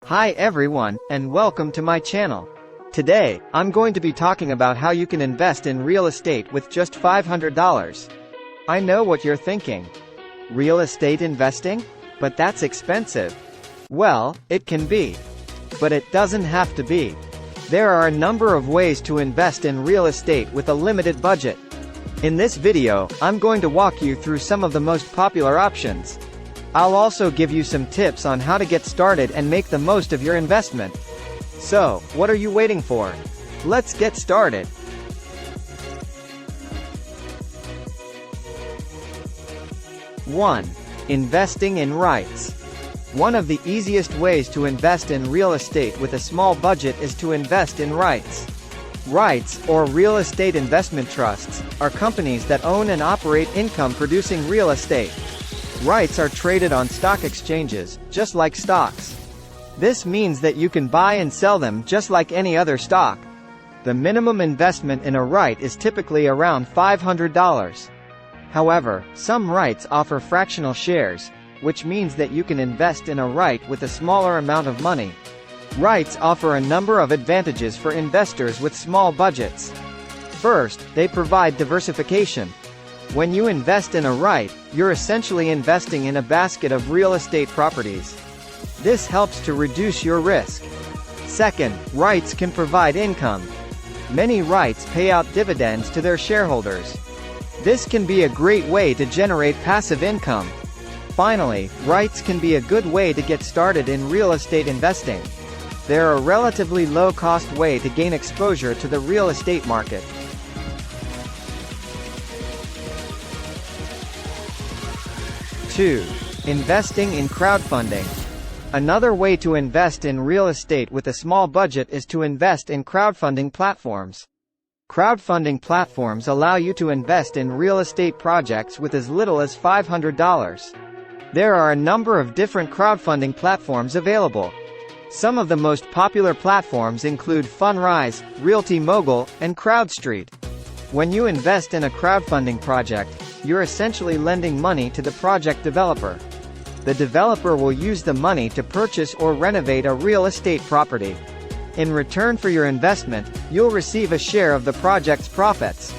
Hi everyone, and welcome to my channel. Today, I'm going to be talking about how you can invest in real estate with just $500. I know what you're thinking. Real estate investing? But that's expensive. Well, it can be. But it doesn't have to be. There are a number of ways to invest in real estate with a limited budget. In this video, I'm going to walk you through some of the most popular options. I'll also give you some tips on how to get started and make the most of your investment. So, what are you waiting for? Let's get started. 1. Investing in REITs. One of the easiest ways to invest in real estate with a small budget is to invest in REITs. REITs, or real estate investment trusts, are companies that own and operate income-producing real estate. REITs are traded on stock exchanges, just like stocks. This means that you can buy and sell them just like any other stock. The minimum investment in a REIT is typically around $500. However, some REITs offer fractional shares, which means that you can invest in a REIT with a smaller amount of money. REITs offer a number of advantages for investors with small budgets. First, they provide diversification. When you invest in a REIT, you're essentially investing in a basket of real estate properties. This helps to reduce your risk. Second, REITs can provide income. Many REITs pay out dividends to their shareholders. This can be a great way to generate passive income. Finally, REITs can be a good way to get started in real estate investing. They're a relatively low-cost way to gain exposure to the real estate market. 2. Investing in crowdfunding. Another way to invest in real estate with a small budget is to invest in crowdfunding platforms. Crowdfunding platforms allow you to invest in real estate projects with as little as $500. There are a number of different crowdfunding platforms available. Some of the most popular platforms include Fundrise, Realty Mogul, and CrowdStreet. When you invest in a crowdfunding project, you're essentially lending money to the project developer. The developer will use the money to purchase or renovate a real estate property. In return for your investment, you'll receive a share of the project's profits.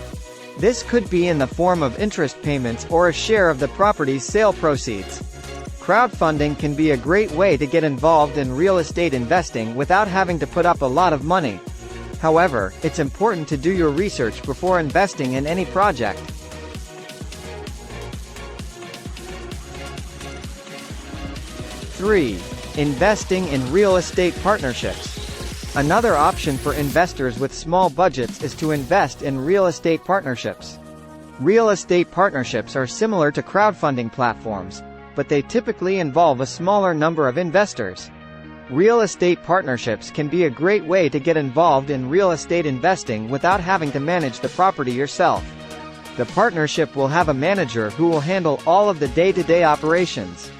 This could be in the form of interest payments or a share of the property's sale proceeds. Crowdfunding can be a great way to get involved in real estate investing without having to put up a lot of money. However, it's important to do your research before investing in any project. 3. Investing in real estate partnerships. Another option for investors with small budgets is to invest in real estate partnerships. Real estate partnerships are similar to crowdfunding platforms, but they typically involve a smaller number of investors. Real estate partnerships can be a great way to get involved in real estate investing without having to manage the property yourself. The partnership will have a manager who will handle all of the day-to-day operations.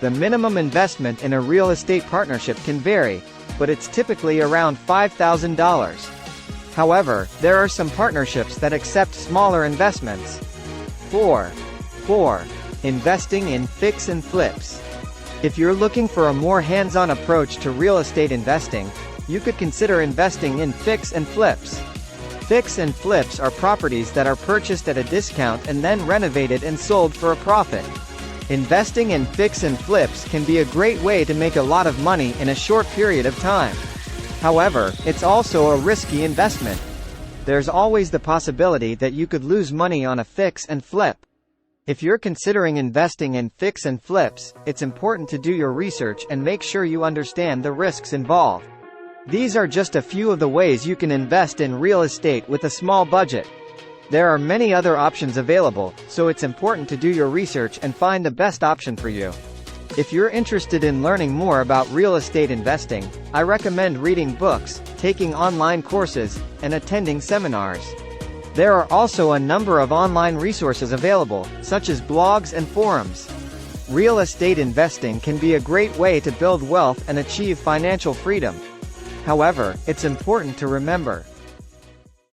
The minimum investment in a real estate partnership can vary, but it's typically around $5,000. However, there are some partnerships that accept smaller investments. 4. Investing in fix and flips. If you're looking for a more hands-on approach to real estate investing, you could consider investing in fix and flips. Fix and flips are properties that are purchased at a discount and then renovated and sold for a profit. Investing in fix and flips can be a great way to make a lot of money in a short period of time. However, it's also a risky investment. There's always the possibility that you could lose money on a fix and flip. If you're considering investing in fix and flips, it's important to do your research and make sure you understand the risks involved. These are just a few of the ways you can invest in real estate with a small budget. There are many other options available, so it's important to do your research and find the best option for you. If you're interested in learning more about real estate investing, I recommend reading books, taking online courses, and attending seminars. There are also a number of online resources available, such as blogs and forums. Real estate investing can be a great way to build wealth and achieve financial freedom. However, it's important to remember,